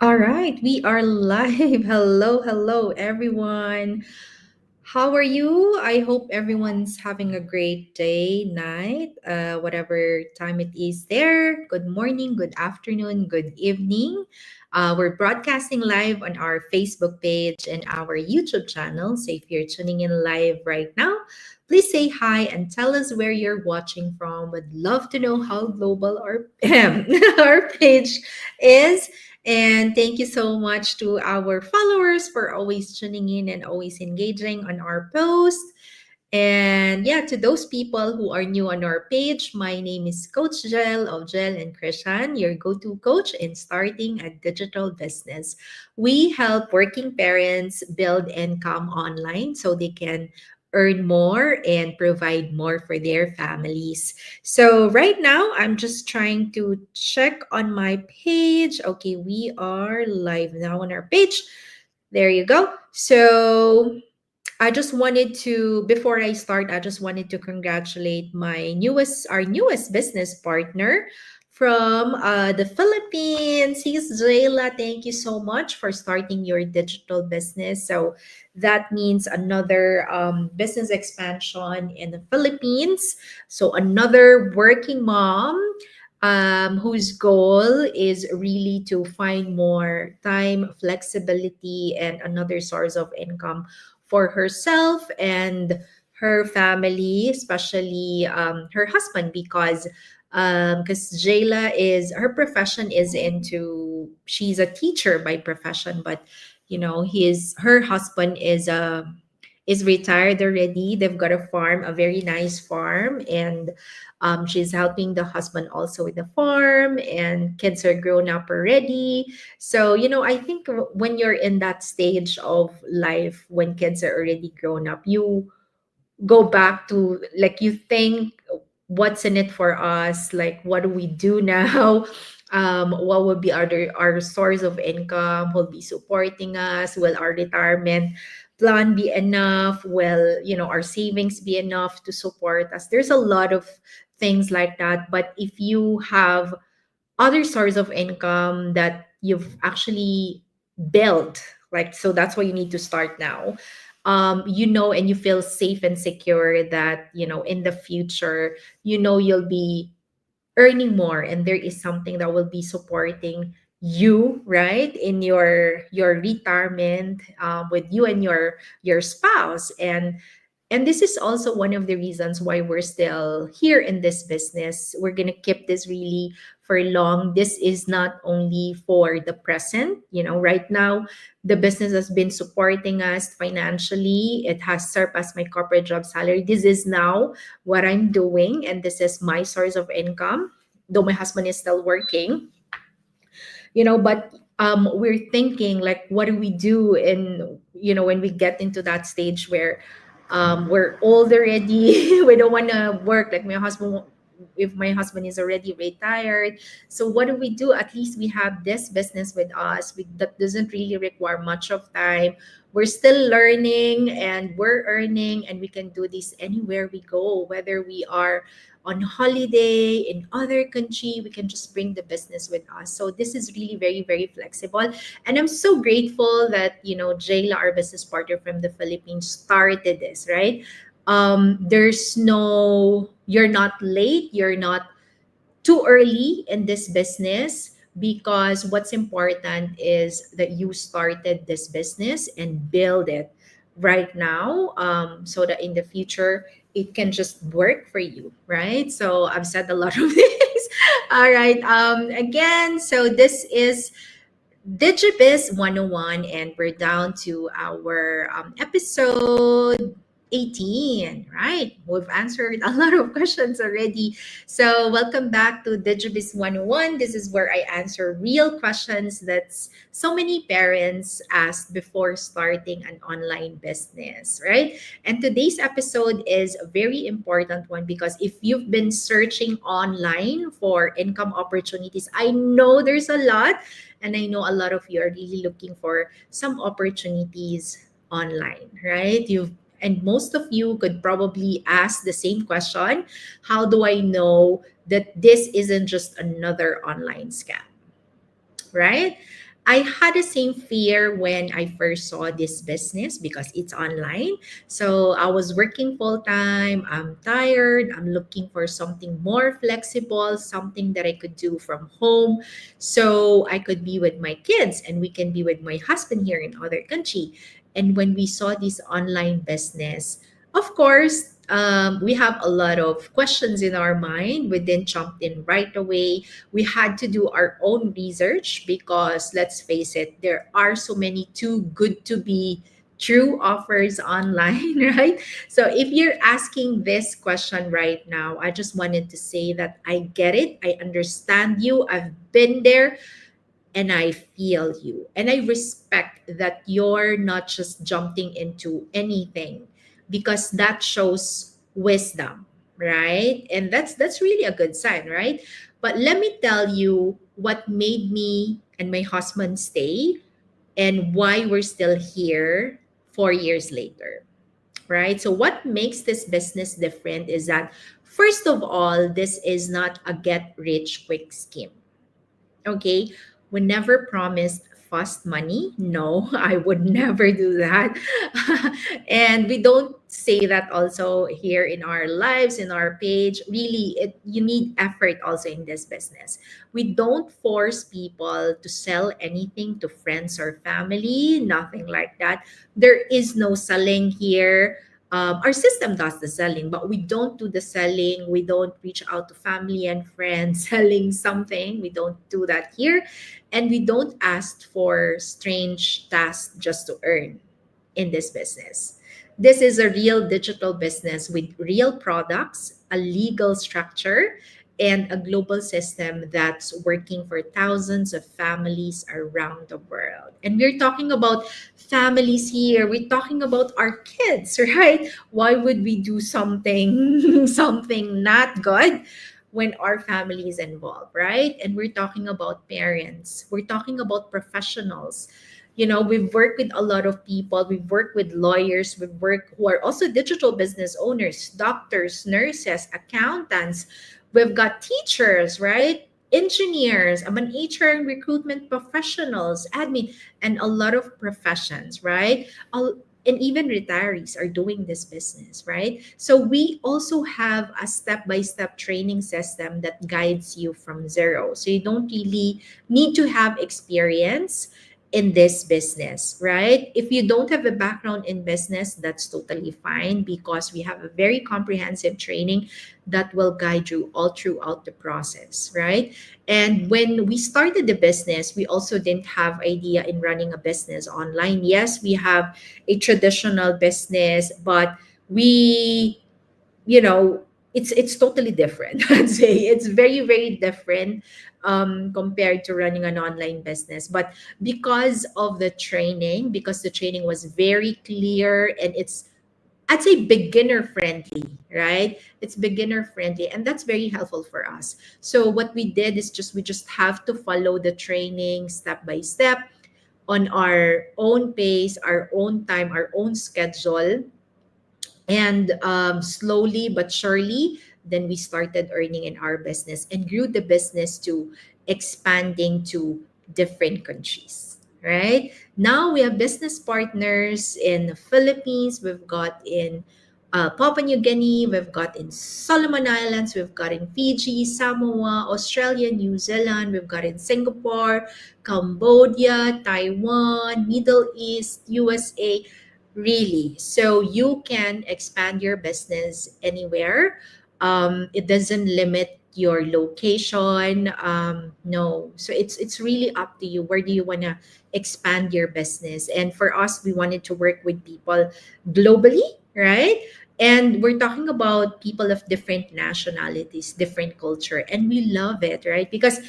All right, we are live. Hello, hello, everyone. How are you? I hope everyone's having a great day, night, whatever time it is there. Good morning, good afternoon, good evening. We're broadcasting live on our Facebook page and our YouTube channel. So if you're tuning in live right now, please say hi and tell us where you're watching from. Would love to know how global our, our page is. And thank you so much to our followers for always tuning in and always engaging on our posts. And yeah, to those people who are new on our page, my name is Coach Jel of Jel and Krishan, your go to coach in starting a digital business. We help working parents build income online so they can earn more and provide more for their families. So, right now, I'm just trying to check on my page. Okay, we are live now on our page. There you go. So, I just wanted to, before I start, I just wanted to congratulate our newest business partner from the Philippines. He's Jayla. Thank you so much for starting your digital business. So that means another business expansion in the Philippines. So another working mom whose goal is really to find more time, flexibility, and another source of income for herself and her family, especially her husband, because Jayla is her profession is into she's a teacher by profession, but his her husband is retired already. They've got a farm, a very nice farm, and she's helping the husband also with the farm, and kids are grown up already. So, I think when you're in that stage of life, when kids are already grown up, you go back to like you think what's in it for us, like what do we do now, what would be our source of income, will be supporting us, will our retirement plan be enough, will our savings be enough to support us. There's a lot of things like that, but if you have other source of income that you've actually built, like, so that's why you need to start now. And you feel safe and secure that in the future you'll be earning more, and there is something that will be supporting you, right, in your retirement, with you and your spouse. And this is also one of the reasons why we're still here in this business. We're going to keep this really for long. This is not only for the present. Right now, the business has been supporting us financially. It has surpassed my corporate job salary. This is now what I'm doing, and this is my source of income, though my husband is still working. But we're thinking, like, what do we do in when we get into that stage where we're old already. We don't want to work like my husband. If my husband is already retired, so what do we do? At least we have this business with us, that doesn't really require much of time. We're still learning and we're earning, and we can do this anywhere we go, whether we are on holiday in other country. We can just bring the business with us. So this is really very, very flexible. And I'm so grateful that Jayla, our business partner from the Philippines, started this, right? There's no You're not late, you're not too early in this business, because what's important is that you started this business and build it right now, so that in the future it can just work for you, right? So I've said a lot of this. All right, again, so this is Digibiz 101, and we're down to our episode 18, right? We've answered a lot of questions already. So, welcome back to Digibiz 101. This is where I answer real questions that so many parents ask before starting an online business, right? And today's episode is a very important one, because if you've been searching online for income opportunities, I know there's a lot, and I know a lot of you are really looking for some opportunities online, right? And most of you could probably ask the same question: how do I know that this isn't just another online scam, right? I had the same fear when I first saw this business because it's online. So I was working full time. I'm tired. I'm looking for something more flexible, something that I could do from home. So I could be with my kids and we can be with my husband here in other country. And when we saw this online business, of course, we have a lot of questions in our mind. We didn't jump in right away. We had to do our own research because let's face it, there are so many too good to be true offers online, right? So if you're asking this question right now, I just wanted to say that I get it. I understand you. I've been there and I feel you. And I respect that you're not just jumping into anything because that shows wisdom, right? And that's really a good sign, right? But let me tell you what made me and my husband stay and why we're still here 4 years later, right? So what makes this business different is that first of all, this is not a get rich quick scheme. Okay, we never promised fast money. No, I would never do that. And we don't say that also here in our lives, in our page. Really, you need effort also in this business. We don't force people to sell anything to friends or family, nothing like that. There is no selling here. Our system does the selling, but we don't do the selling. We don't reach out to family and friends selling something. We don't do that here. And we don't ask for strange tasks just to earn in this business. This is a real digital business with real products, a legal structure, and a global system that's working for thousands of families around the world. And we're talking about families here. We're talking about our kids, right? Why would we do something something not good when our family is involved, right? And we're talking about parents. We're talking about professionals. You know, we've worked with a lot of people. We've worked with lawyers. We've worked who are also digital business owners, doctors, nurses, accountants. We've got teachers, right? Engineers. I'm an HR and recruitment professionals, admin, and a lot of professions, right? And even retirees are doing this business, right? So we also have a step-by-step training system that guides you from zero. So you don't really need to have experience in this business, right? If you don't have a background in business, that's totally fine because we have a very comprehensive training that will guide you all throughout the process, right? And when we started the business, we also didn't have idea in running a business online. Yes, we have a traditional business, but we, you know, it's totally different. I'd say it's very very different compared to running an online business. But because of the training, because the training was very clear and it's, I'd say, beginner friendly, right? It's beginner friendly, and that's very helpful for us. So what we did is just we just have to follow the training step by step on our own pace, our own time, our own schedule, and slowly but surely, then we started earning in our business and grew the business to expanding to different countries. Right now, we have business partners in the Philippines. We've got in Papua New Guinea. We've got in Solomon Islands. We've got in Fiji, Samoa, Australia, New Zealand. We've got in Singapore, Cambodia, Taiwan, Middle East, USA. Really. So you can expand your business anywhere. It doesn't limit your location. No. So it's really up to you. Where do you want to expand your business? And for us, we wanted to work with people globally, right? And we're talking about people of different nationalities, different culture, and we love it, right? Because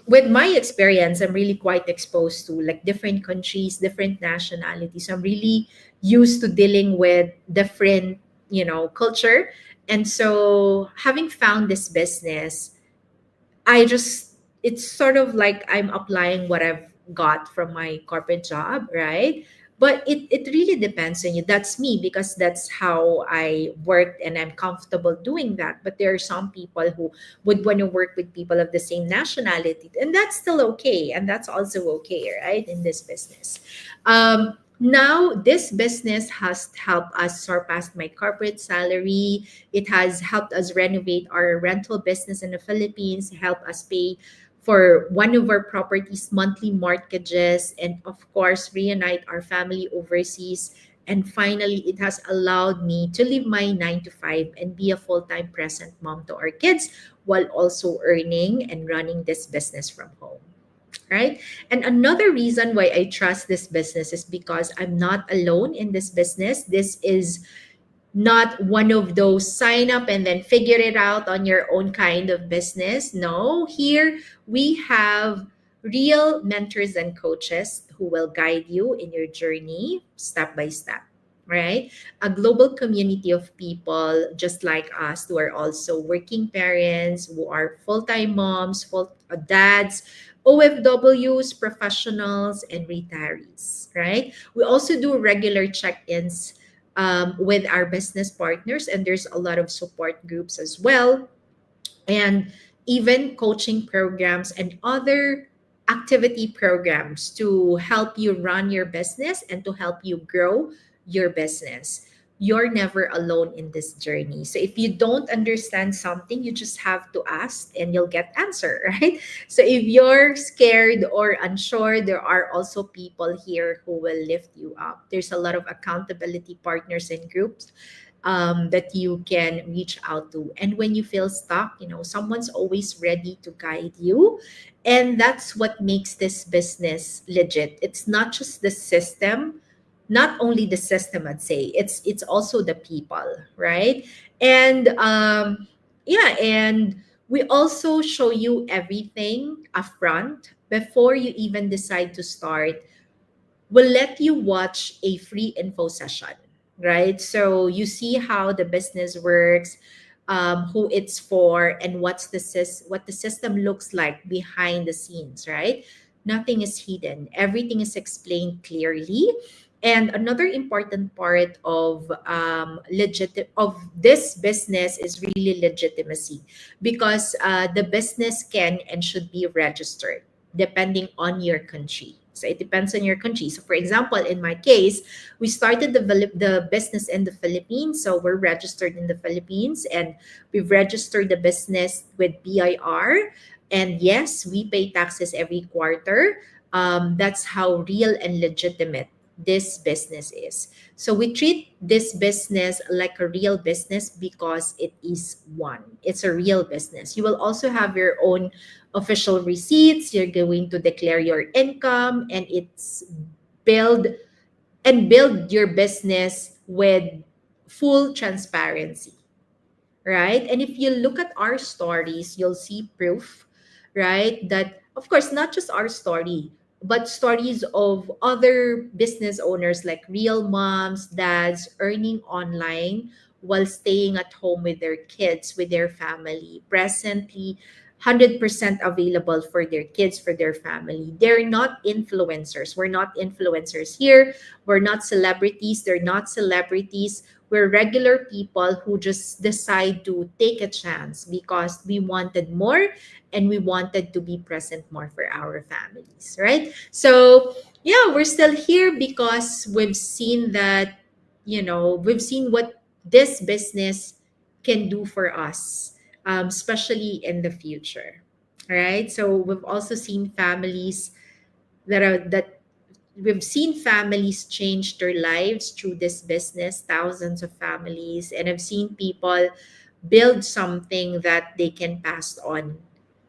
with my experience, I'm really quite exposed to like different countries, different nationalities. I'm really used to dealing with different, culture. And so having found this business, it's sort of like I'm applying what I've got from my corporate job, right? But it really depends on you. That's me, because that's how I worked and I'm comfortable doing that. But there are some people who would want to work with people of the same nationality, and that's still okay, and that's also okay, right, in this business. Now this business has helped us surpass my corporate salary. It has helped us renovate our rental business in the Philippines, help us pay for one of our properties monthly mortgages, and of course reunite our family overseas. And finally, it has allowed me to leave my 9 to 5 and be a full-time present mom to our kids, while also earning and running this business from home, right? And another reason why I trust this business is because I'm not alone in this business. This is not one of those sign up and then figure it out on your own kind of business. No, here we have real mentors and coaches who will guide you in your journey step by step, right? A global community of people just like us who are also working parents, who are full time moms, full dads, OFWs, professionals, and retirees, right? We also do regular check ins with our business partners, and there's a lot of support groups as well, and even coaching programs and other activity programs to help you run your business and to help you grow your business. You're never alone in this journey. So if you don't understand something, you just have to ask and you'll get answer, right? So if you're scared or unsure, there are also people here who will lift you up. There's a lot of accountability partners and groups that you can reach out to. And when you feel stuck, someone's always ready to guide you. And that's what makes this business legit. It's not just the system, not only the system, I'd say, it's also the people, right? And yeah, and we also show you everything upfront before you even decide to start. We'll let you watch a free info session, right? So you see how the business works, who it's for, and what the system looks like behind the scenes, right? Nothing is hidden. Everything is explained clearly. And another important part of of this business is really legitimacy, because the business can and should be registered depending on your country. So it depends on your country. So for example, in my case, we started the business in the Philippines. So we're registered in the Philippines, and we've registered the business with BIR. And yes, we pay taxes every quarter. That's how real and legitimate this business is. So we treat this business like a real business because it is one. It's a real business. You will also have your own official receipts. You're going to declare your income, and it's build build your business with full transparency, right? And if you look at our stories, you'll see proof, right? That, of course, not just our story, but stories of other business owners like real moms, dads earning online while staying at home with their kids, with their family, presently 100% available for their kids, for their family. They're not influencers. We're not influencers here. We're not celebrities. They're not celebrities. We're regular people who just decide to take a chance because we wanted more and we wanted to be present more for our families, right? So, yeah, we're still here because we've seen that, we've seen what this business can do for us, especially in the future, right? So, we've also seen families that we've seen families change their lives through this business, thousands of families, and I've seen people build something that they can pass on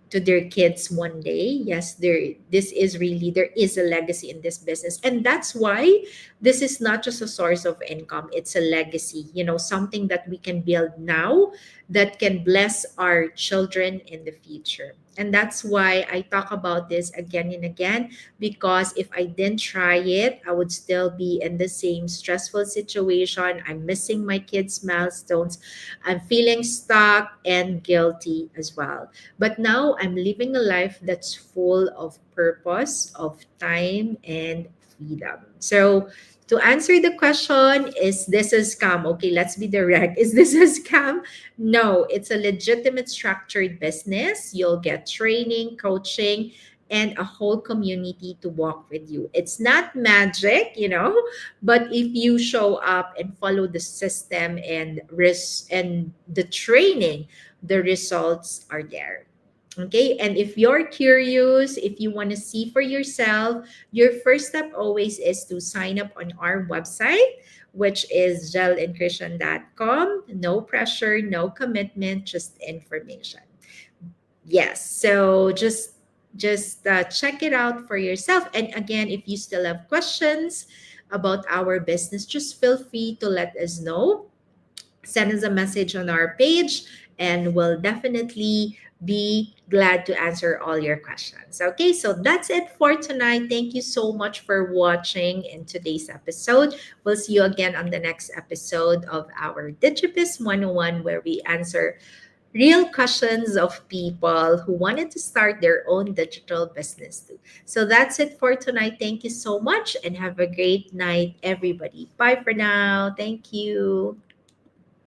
to their kids one day. Yes, there is a legacy in this business. And that's why this is not just a source of income, it's a legacy, something that we can build now that can bless our children in the future. And that's why I talk about this again and again, because if I didn't try it, I would still be in the same stressful situation. I'm missing my kids' milestones. I'm feeling stuck and guilty as well. But now I'm living a life that's full of purpose, of time, and freedom. So To answer the question, is this a scam? Okay, let's be direct. Is this a scam? No, it's a legitimate structured business. You'll get training, coaching, and a whole community to walk with you. It's not magic, but if you show up and follow the system and the training, the results are there. Okay, and if you're curious, if you want to see for yourself, your first step always is to sign up on our website, which is gelandchristian.com. No pressure, no commitment, just information. Yes, so just check it out for yourself. And again, if you still have questions about our business, just feel free to let us know. Send us a message on our page, and we'll definitely be glad to answer all your questions. Okay, so that's it for tonight. Thank you so much for watching in today's episode. We'll see you again on the next episode of our Digibus 101, where we answer real questions of people who wanted to start their own digital business too. So that's it for tonight. Thank you so much and have a great night, everybody. Bye for now. Thank you.